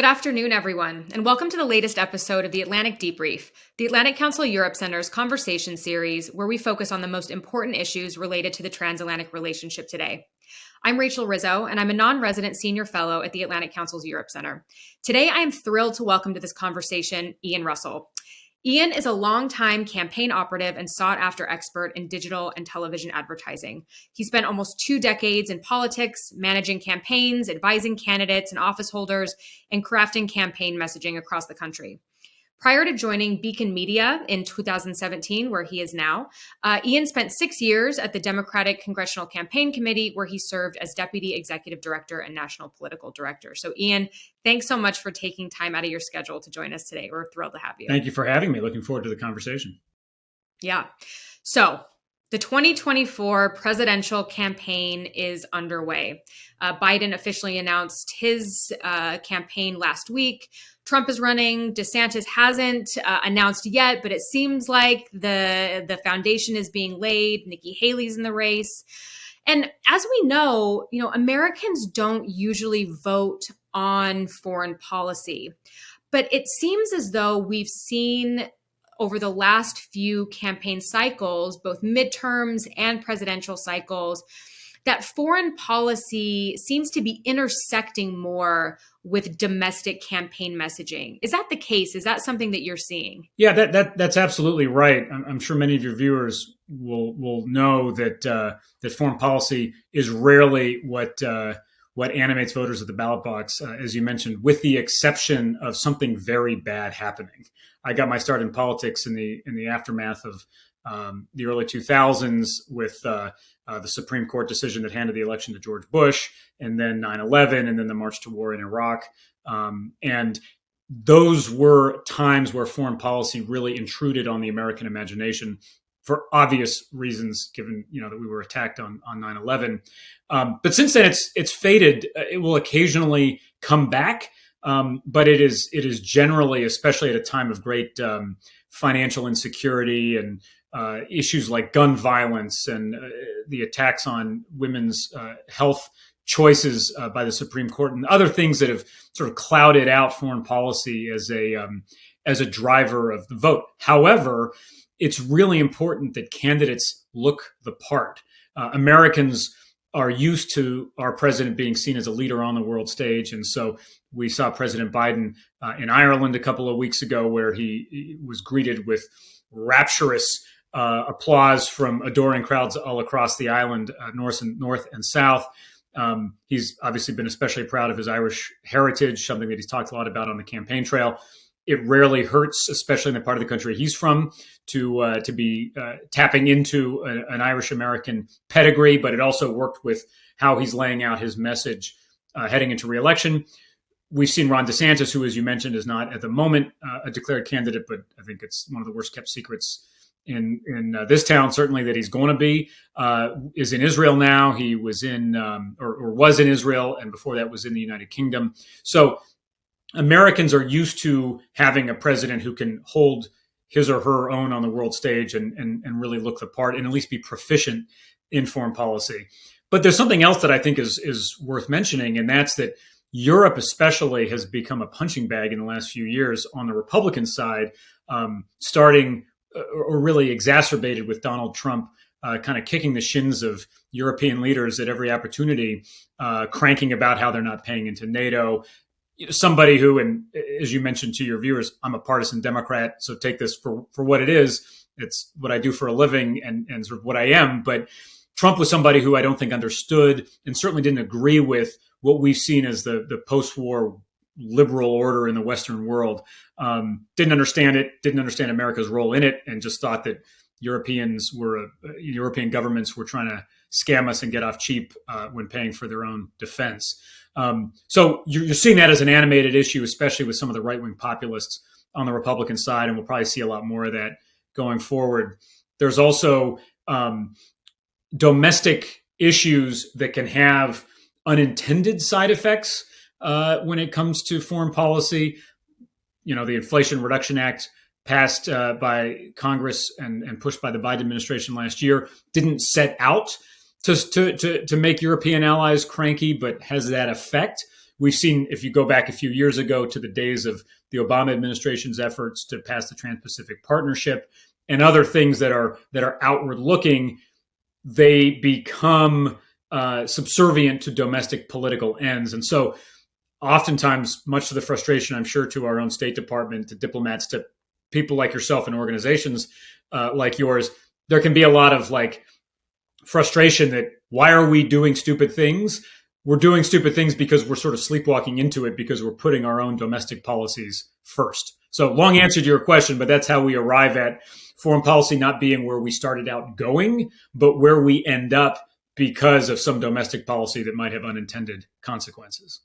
Good afternoon, everyone, and welcome to the latest episode of the Atlantic Debrief, the Atlantic Council Europe Center's conversation series where we focus on the most important issues related to the transatlantic relationship today. I'm Rachel Rizzo, and I'm a non-resident senior fellow at the Atlantic Council's Europe Center. Today, I am thrilled to welcome to this conversation Ian Russell. Ian is a longtime campaign operative and sought-after expert in digital and television advertising. He spent almost 2 decades in politics, managing campaigns, advising candidates and office holders, and crafting campaign messaging across the country. Prior to joining Beacon Media in 2017, where he is now, Ian spent 6 years at the Democratic Congressional Campaign Committee, where he served as Deputy Executive Director and National Political Director. So Ian, thanks so much for taking time out of your schedule to join us today. We're thrilled to have you. Thank you for having me. Looking forward to the conversation. Yeah. So the 2024 presidential campaign is underway. Biden officially announced his campaign last week. Trump is running. DeSantis hasn't announced yet, but it seems like the foundation is being laid. Nikki Haley's in the race. And as we know, Americans don't usually vote on foreign policy, but it seems as though we've seen over the last few campaign cycles, both midterms and presidential cycles, that foreign policy seems to be intersecting more with domestic campaign messaging. Is that the case? Is that something that you're seeing? Yeah, that's absolutely right. I'm sure many of your viewers will know that that foreign policy is rarely what animates voters at the ballot box, as you mentioned, with the exception of something very bad happening. I got my start in politics in the aftermath of the early 2000s with the Supreme Court decision that handed the election to George Bush, and then 9/11, and then the march to war in Iraq. And those were times where foreign policy really intruded on the American imagination for obvious reasons, given that we were attacked on 9/11. But since then, it's faded. It will occasionally come back, but it is generally, especially at a time of great financial insecurity and issues like gun violence and the attacks on women's health choices by the Supreme Court and other things that have sort of clouded out foreign policy as a driver of the vote. However, it's really important that candidates look the part. Americans are used to our president being seen as a leader on the world stage. And so we saw President Biden in Ireland a couple of weeks ago, where he was greeted with rapturous applause from adoring crowds all across the island, north and south. He's obviously been especially proud of his Irish heritage, something that he's talked a lot about on the campaign trail. It rarely hurts, especially in the part of the country he's from, to be tapping into an Irish American pedigree, but it also worked with how he's laying out his message heading into re-election. We've seen Ron DeSantis, who, as you mentioned, is not at the moment a declared candidate, but I think it's one of the worst kept secrets in this town, certainly, that he's going to be, is in Israel now. He was was in Israel, and before that was in the United Kingdom. So Americans are used to having a president who can hold his or her own on the world stage and really look the part and at least be proficient in foreign policy. But there's something else that I think is worth mentioning, and that's that Europe especially has become a punching bag in the last few years on the Republican side, starting or really exacerbated with Donald Trump kind of kicking the shins of European leaders at every opportunity, cranking about how they're not paying into NATO. Somebody who, and as you mentioned to your viewers, I'm a partisan Democrat, so take this for what it is. It's what I do for a living and sort of what I am. But Trump was somebody who I don't think understood and certainly didn't agree with what we've seen as the post-war liberal order in the Western world. Didn't understand it, didn't understand America's role in it, and just thought that European governments were trying to scam us and get off cheap when paying for their own defense. So you're seeing that as an animated issue, especially with some of the right-wing populists on the Republican side, and we'll probably see a lot more of that going forward. There's also domestic issues that can have unintended side effects when it comes to foreign policy. The Inflation Reduction Act passed by Congress and pushed by the Biden administration last year didn't set out to make European allies cranky, but has that effect we've seen, if you go back a few years ago to the days of the Obama administration's efforts to pass the Trans-Pacific Partnership and other things that are outward looking, they become subservient to domestic political ends. And so oftentimes, much to the frustration, I'm sure, to our own State Department, to diplomats, to people like yourself and organizations like yours, there can be a lot of like frustration that why are we doing stupid things? We're doing stupid things because we're sort of sleepwalking into it because we're putting our own domestic policies first. So long answer to your question, but that's how we arrive at foreign policy not being where we started out going, but where we end up because of some domestic policy that might have unintended consequences.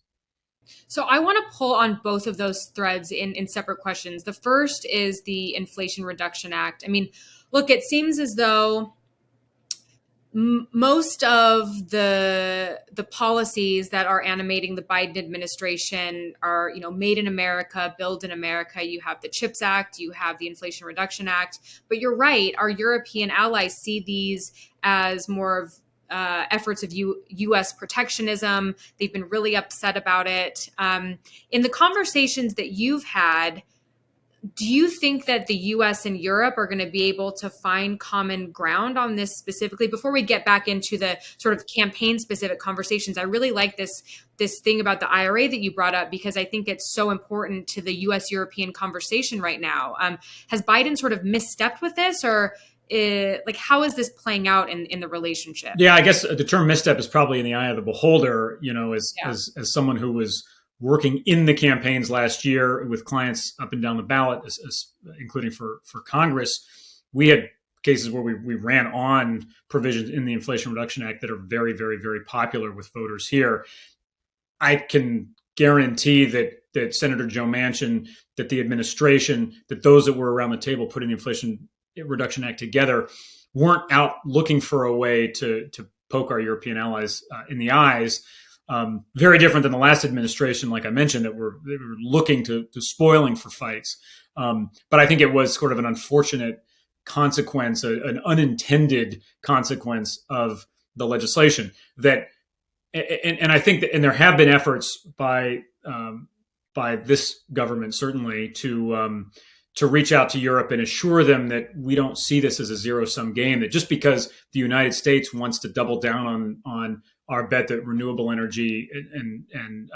So I want to pull on both of those threads in separate questions. The first is the Inflation Reduction Act. I mean, look, it seems as though most of the policies that are animating the Biden administration are, made in America, build in America. You have the CHIPS Act, you have the Inflation Reduction Act. But you're right, our European allies see these as more of efforts of U.S. protectionism. They've been really upset about it. In the conversations that you've had, do you think that the U.S. and Europe are going to be able to find common ground on this specifically? Before we get back into the sort of campaign-specific conversations, I really like this thing about the IRA that you brought up, because I think it's so important to the U.S.-European conversation right now. Has Biden sort of misstepped with this, or how is this playing out in the relationship? Yeah, I guess the term misstep is probably in the eye of the beholder, as someone who was working in the campaigns last year with clients up and down the ballot, including for Congress. We had cases where we ran on provisions in the Inflation Reduction Act that are very, very, very popular with voters here. I can guarantee that Senator Joe Manchin, that the administration, that those that were around the table putting the Inflation Reduction Act together weren't out looking for a way to poke our European allies in the eyes. Very different than the last administration, like I mentioned, they were looking to spoiling for fights. But I think it was sort of an unfortunate consequence, an unintended consequence of the legislation that, and I think that, and there have been efforts by this government certainly to reach out to Europe and assure them that we don't see this as a zero-sum game, that just because the United States wants to double down on our bet that renewable energy and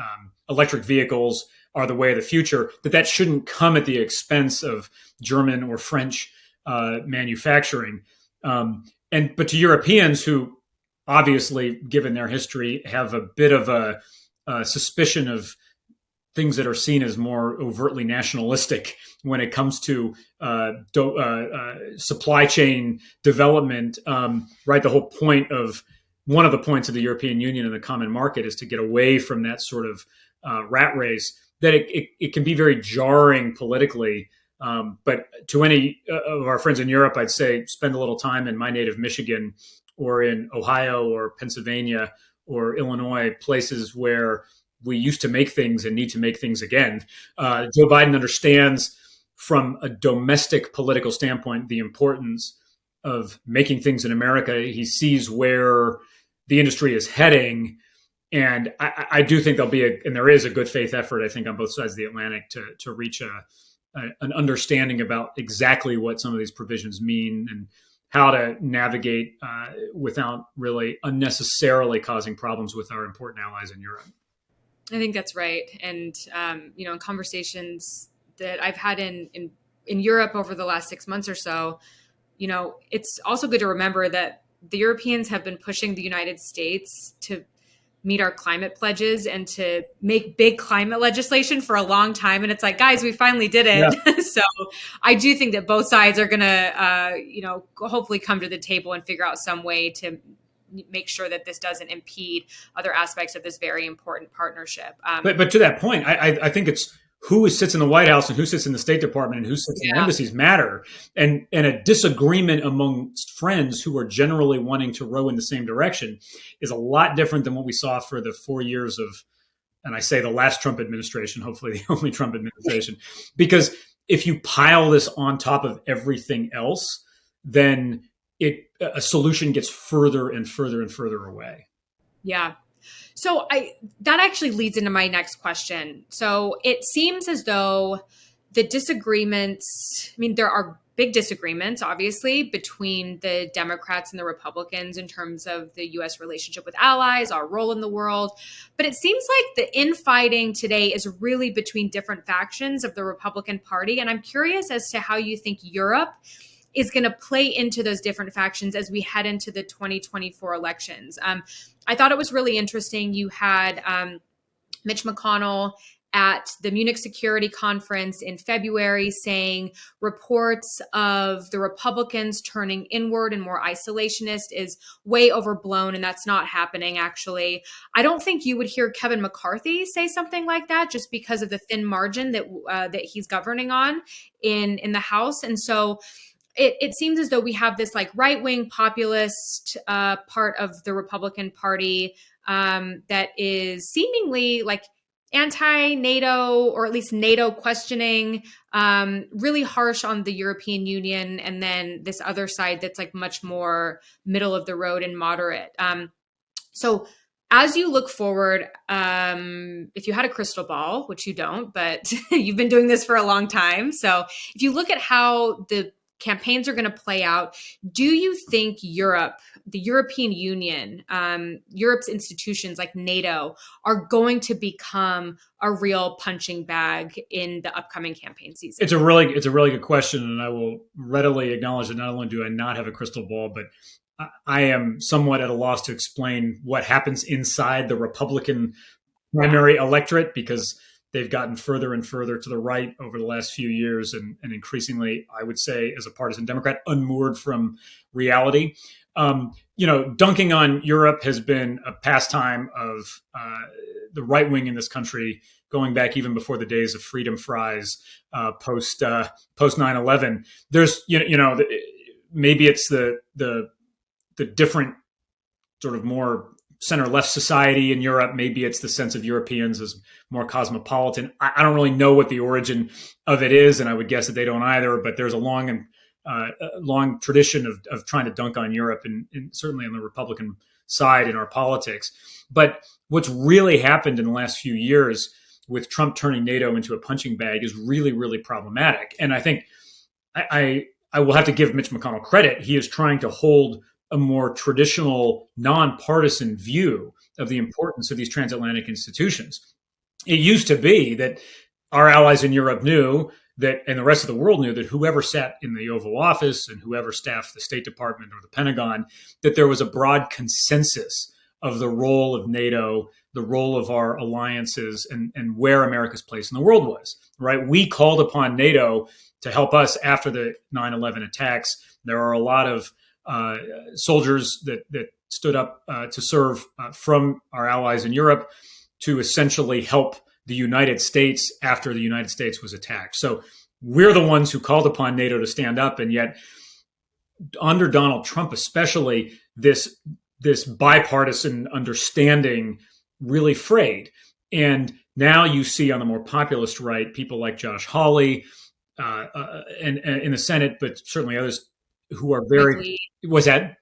electric vehicles are the way of the future, that shouldn't come at the expense of German or French manufacturing. But to Europeans who obviously, given their history, have a bit of a suspicion of things that are seen as more overtly nationalistic when it comes to supply chain development, right? The whole point of one of the points of the European Union and the common market is to get away from that sort of rat race, that it can be very jarring politically. But to any of our friends in Europe, I'd say spend a little time in my native Michigan or in Ohio or Pennsylvania or Illinois, places where we used to make things and need to make things again. Joe Biden understands from a domestic political standpoint the importance of making things in America. He sees where the industry is heading. And I do think there is a good faith effort, I think, on both sides of the Atlantic to reach an understanding about exactly what some of these provisions mean and how to navigate without really unnecessarily causing problems with our important allies in Europe. I think that's right. And, in conversations that I've had in Europe over the last 6 months or so, it's also good to remember that the Europeans have been pushing the United States to meet our climate pledges and to make big climate legislation for a long time. And it's like, guys, we finally did it. Yeah. So I do think that both sides are going to, hopefully come to the table and figure out some way to make sure that this doesn't impede other aspects of this very important partnership. But to that point, I think it's who sits in the White House and who sits in the State Department and who sits in the embassies matter. And a disagreement amongst friends who are generally wanting to row in the same direction is a lot different than what we saw for the 4 years of, and I say the last Trump administration, hopefully the only Trump administration, because if you pile this on top of everything else, then a solution gets further and further and further away. Yeah. So that actually leads into my next question. So it seems as though the disagreements, I mean, there are big disagreements, obviously, between the Democrats and the Republicans in terms of the U.S. relationship with allies, our role in the world. But it seems like the infighting today is really between different factions of the Republican Party. And I'm curious as to how you think Europe is going to play into those different factions as we head into the 2024 elections. I thought it was really interesting. You had Mitch McConnell at the Munich Security Conference in February saying reports of the Republicans turning inward and more isolationist is way overblown, and that's not happening, actually. I don't think you would hear Kevin McCarthy say something like that just because of the thin margin that he's governing on in the House. And so it seems as though we have this like right-wing populist part of the Republican Party that is seemingly like anti-NATO, or at least NATO questioning, really harsh on the European Union, and then this other side that's like much more middle of the road and moderate. So as you look forward, if you had a crystal ball, which you don't, but you've been doing this for a long time. So if you look at how the campaigns are going to play out, do you think Europe, the European Union, Europe's institutions like NATO are going to become a real punching bag in the upcoming campaign season? It's a really good question, and I will readily acknowledge that not only do I not have a crystal ball, but I am somewhat at a loss to explain what happens inside the Republican primary electorate, because they've gotten further and further to the right over the last few years, and increasingly, I would say, as a partisan Democrat, unmoored from reality. Dunking on Europe has been a pastime of the right wing in this country, going back even before the days of freedom fries, post 9/11. There's maybe it's the different sort of more center-left society in Europe. Maybe it's the sense of Europeans as more cosmopolitan. I don't really know what the origin of it is, and I would guess that they don't either. But there's a long tradition of trying to dunk on Europe, and certainly on the Republican side in our politics. But what's really happened in the last few years with Trump turning NATO into a punching bag is really, really problematic. And I think I will have to give Mitch McConnell credit. He is trying to hold a more traditional, nonpartisan view of the importance of these transatlantic institutions. It used to be that our allies in Europe knew that, and the rest of the world knew, that whoever sat in the Oval Office and whoever staffed the State Department or the Pentagon, that there was a broad consensus of the role of NATO, the role of our alliances, and where America's place in the world was, right? We called upon NATO to help us after the 9/11 attacks. There are a lot of soldiers that stood up to serve from our allies in Europe to essentially help the United States after the United States was attacked. So we're the ones who called upon NATO to stand up, and yet under Donald Trump especially, this bipartisan understanding really frayed. And now you see on the more populist right, people like Josh Hawley and in the Senate, but certainly others who are very, was that?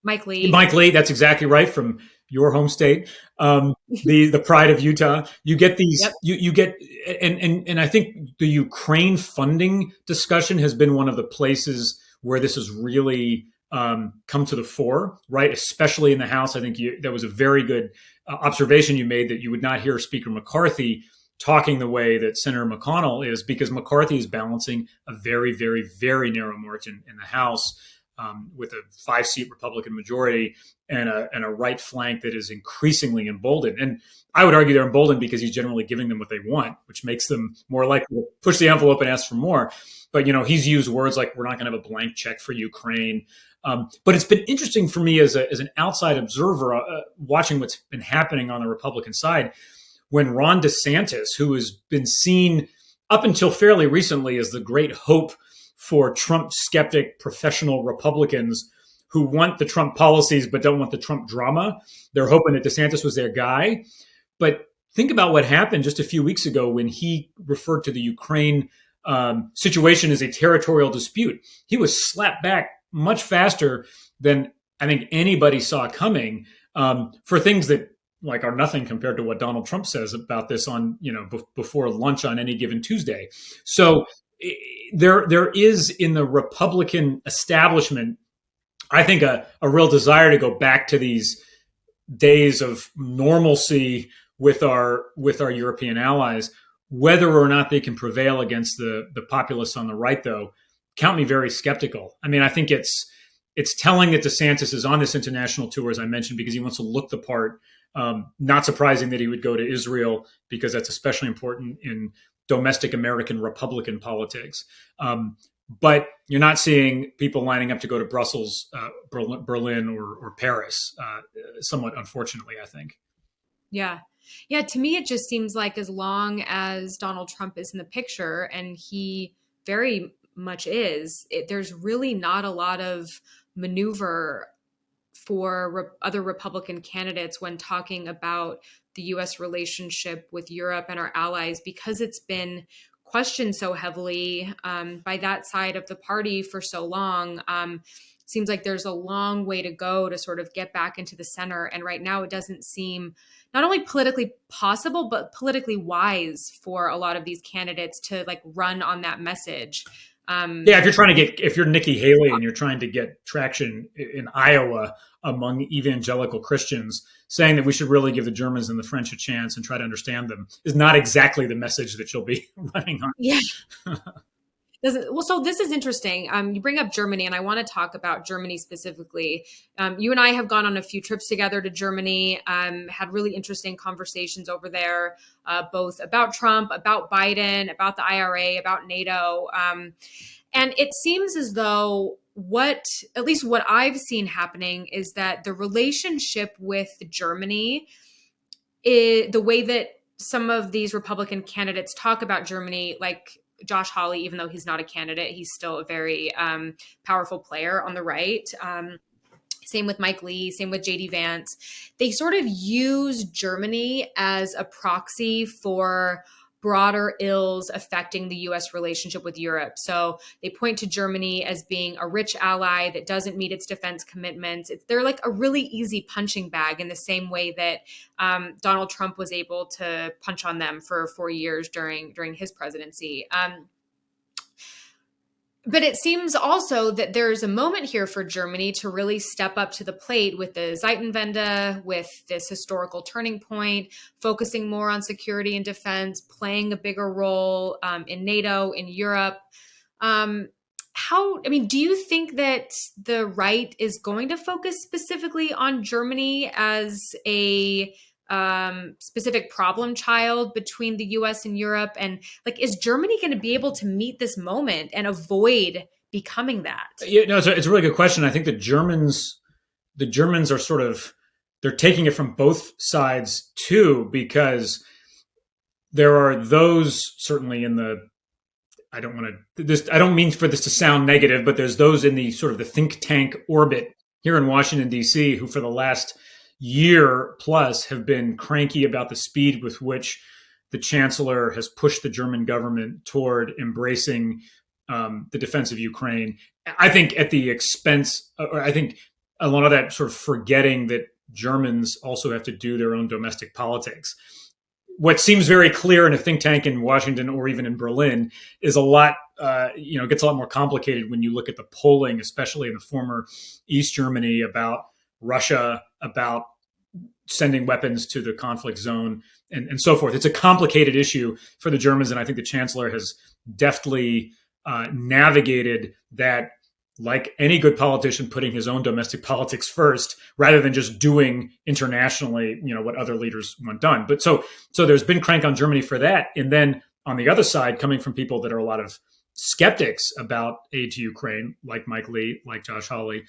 Mike Lee. Mike Lee, that's exactly right, from your home state, the pride of Utah. You get these, yep. you get, and I think the Ukraine funding discussion has been one of the places where this has really come to the fore, right? Especially in the House. I think that was a very good observation you made, that you would not hear Speaker McCarthy talking the way that Senator McConnell is, because McCarthy is balancing a very, very, very narrow margin in the House with a 5-seat Republican majority and a right flank that is increasingly emboldened. And I would argue they're emboldened because he's generally giving them what they want, which makes them more likely to push the envelope and ask for more. But, he's used words like, we're not going to have a blank check for Ukraine. But it's been interesting for me as an outside observer watching what's been happening on the Republican side, when Ron DeSantis, who has been seen up until fairly recently as the great hope for Trump skeptic professional Republicans who want the Trump policies but don't want the Trump drama, they're hoping that DeSantis was their guy. But think about what happened just a few weeks ago when he referred to the Ukraine situation as a territorial dispute. He was slapped back much faster than I think anybody saw coming for things that are nothing compared to what Donald Trump says about this on, before lunch on any given Tuesday. So there is in the Republican establishment, I think, a real desire to go back to these days of normalcy with our European allies. Whether or not they can prevail against the populists on the right, though, count me very skeptical. I mean, I think it's telling that DeSantis is on this international tour, as I mentioned, because he wants to look the part. Not surprising that he would go to Israel, because that's especially important in domestic American Republican politics. But you're not seeing people lining up to go to Brussels, Berlin, or Paris, somewhat unfortunately, I think. Yeah. Yeah. To me, it just seems like as long as Donald Trump is in the picture, and he very much is, there's really not a lot of maneuver for other Republican candidates when talking about the U.S. relationship with Europe and our allies, because it's been questioned so heavily by that side of the party for so long. Seems like there's a long way to go to sort of get back into the center. And right now it doesn't seem not only politically possible, but politically wise for a lot of these candidates to like run on that message. If you're Nikki Haley and you're trying to get traction in Iowa among evangelical Christians, saying that we should really give the Germans and the French a chance and try to understand them is not exactly the message that you'll be running on. Yeah. Well, so this is interesting. You bring up Germany, and I want to talk about Germany specifically. You and I have gone on a few trips together to Germany, had really interesting conversations over there, both about Trump, about Biden, about the IRA, about NATO. And it seems as though at least what I've seen happening is that the relationship with Germany, the way that some of these Republican candidates talk about Germany, like Josh Hawley, even though he's not a candidate, he's still a very powerful player on the right. Same with Mike Lee, same with JD Vance. They sort of use Germany as a proxy for broader ills affecting the U.S. relationship with Europe. So they point to Germany as being a rich ally that doesn't meet its defense commitments. They're like a really easy punching bag, in the same way that Donald Trump was able to punch on them for 4 years during his presidency. But it seems also that there's a moment here for Germany to really step up to the plate with the Zeitenwende, with this historical turning point, focusing more on security and defense, playing a bigger role in NATO, in Europe. Do you think that the right is going to focus specifically on Germany as a specific problem child between the US and Europe? And like, is Germany going to be able to meet this moment and avoid becoming that? Yeah, no, it's a really good question. I think the Germans are sort of, they're taking it from both sides too, because there are those certainly in the, I don't mean for this to sound negative, but there's those in the sort of the think tank orbit here in Washington, D.C., who for the last year plus have been cranky about the speed with which the chancellor has pushed the German government toward embracing the defense of Ukraine. I think at the expense, or I think a lot of that sort of forgetting that Germans also have to do their own domestic politics. What seems very clear in a think tank in Washington or even in Berlin is a lot, gets a lot more complicated when you look at the polling, especially in the former East Germany, about Russia, about sending weapons to the conflict zone, and so forth. It's a complicated issue for the Germans, and I think the chancellor has deftly navigated that, like any good politician, putting his own domestic politics first rather than just doing internationally, what other leaders want done. But so there's been crank on Germany for that. And then on the other side, coming from people that are a lot of skeptics about aid to Ukraine, like Mike Lee, like Josh Hawley,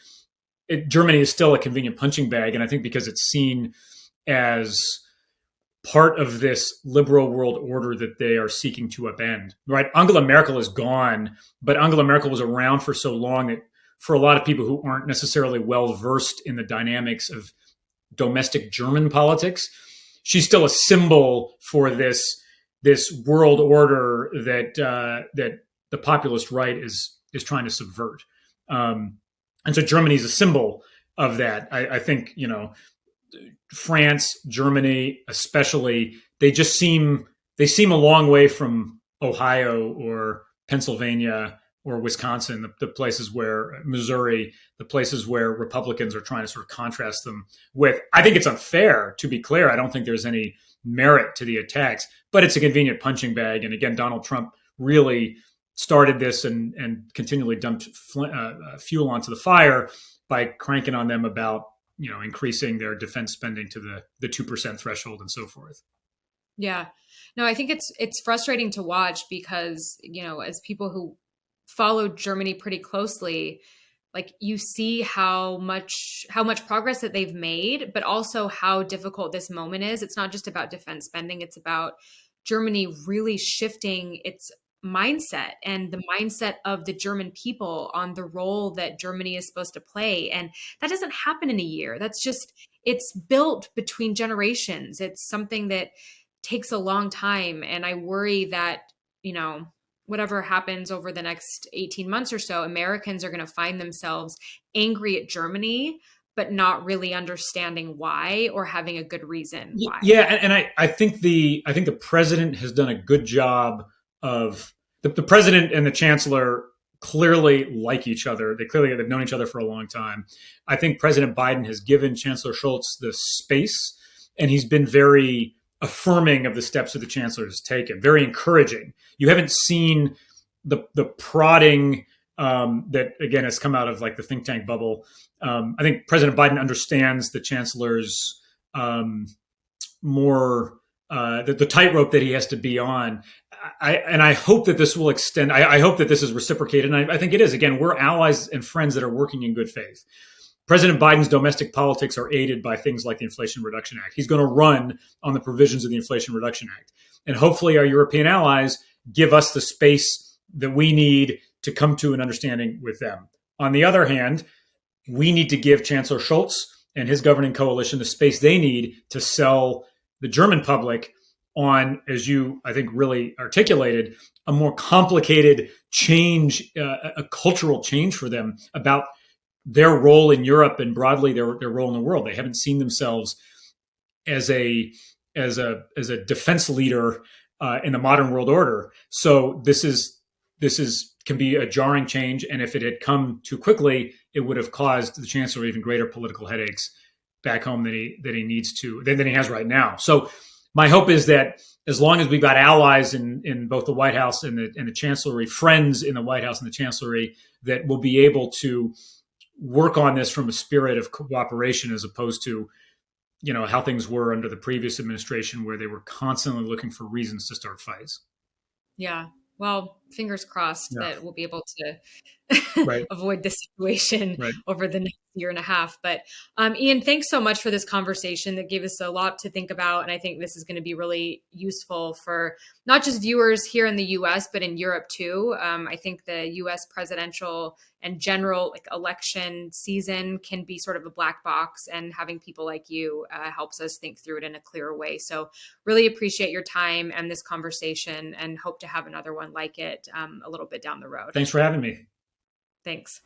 Germany is still a convenient punching bag. And I think because it's seen as part of this liberal world order that they are seeking to upend, right? Angela Merkel is gone, but Angela Merkel was around for so long that for a lot of people who aren't necessarily well versed in the dynamics of domestic German politics, she's still a symbol for this world order that the populist right is trying to subvert. And so Germany is a symbol of that. I think, France, Germany, especially, they seem a long way from Ohio or Pennsylvania or Wisconsin, the places where Missouri, the places where Republicans are trying to sort of contrast them with. I think it's unfair, to be clear. I don't think there's any merit to the attacks, but it's a convenient punching bag. And again, Donald Trump really started this and continually dumped fuel onto the fire by cranking on them about increasing their defense spending to the 2% threshold and so forth. Yeah, no, I think it's frustrating to watch because as people who followed Germany pretty closely, like you see how much progress that they've made, but also how difficult this moment is. It's not just about defense spending; it's about Germany really shifting its mindset and the mindset of the German people on the role that Germany is supposed to play. And that doesn't happen in a year. It's built between generations. It's something that takes a long time. And I worry that, whatever happens over the next 18 months or so, Americans are going to find themselves angry at Germany, but not really understanding why or having a good reason why. Yeah. And I think the president has done a good job of the president and the chancellor clearly like each other. They've known each other for a long time. I think President Biden has given Chancellor Scholz the space, and he's been very affirming of the steps that the chancellor has taken, very encouraging. You haven't seen the prodding that, again, has come out of like the think tank bubble. I think President Biden understands the chancellor's more the tightrope that he has to be on. I hope that this will extend. I hope that this is reciprocated. And I think it is. Again, we're allies and friends that are working in good faith. President Biden's domestic politics are aided by things like the Inflation Reduction Act. He's going to run on the provisions of the Inflation Reduction Act. And hopefully our European allies give us the space that we need to come to an understanding with them. On the other hand, we need to give Chancellor Scholz and his governing coalition the space they need to sell the German public on, as you, I think, really articulated, a more complicated change, a cultural change for them about their role in Europe and broadly their role in the world. They haven't seen themselves as a defense leader in the modern world order. So this can be a jarring change, and if it had come too quickly, it would have caused the chancellor even greater political headaches back home than he has right now. So my hope is that as long as we've got allies in both the White House and the Chancellery, friends in the White House and the Chancellery, that we'll be able to work on this from a spirit of cooperation as opposed to, how things were under the previous administration where they were constantly looking for reasons to start fights. Yeah. Well, fingers crossed that we'll be able to right. avoid this situation over the next year and a half. But Ian, thanks so much for this conversation that gave us a lot to think about. And I think this is going to be really useful for not just viewers here in the US, but in Europe too. I think the US presidential and general election season can be sort of a black box, and having people like you helps us think through it in a clearer way. So really appreciate your time and this conversation, and hope to have another one like it a little bit down the road. Thanks for having me. Thanks.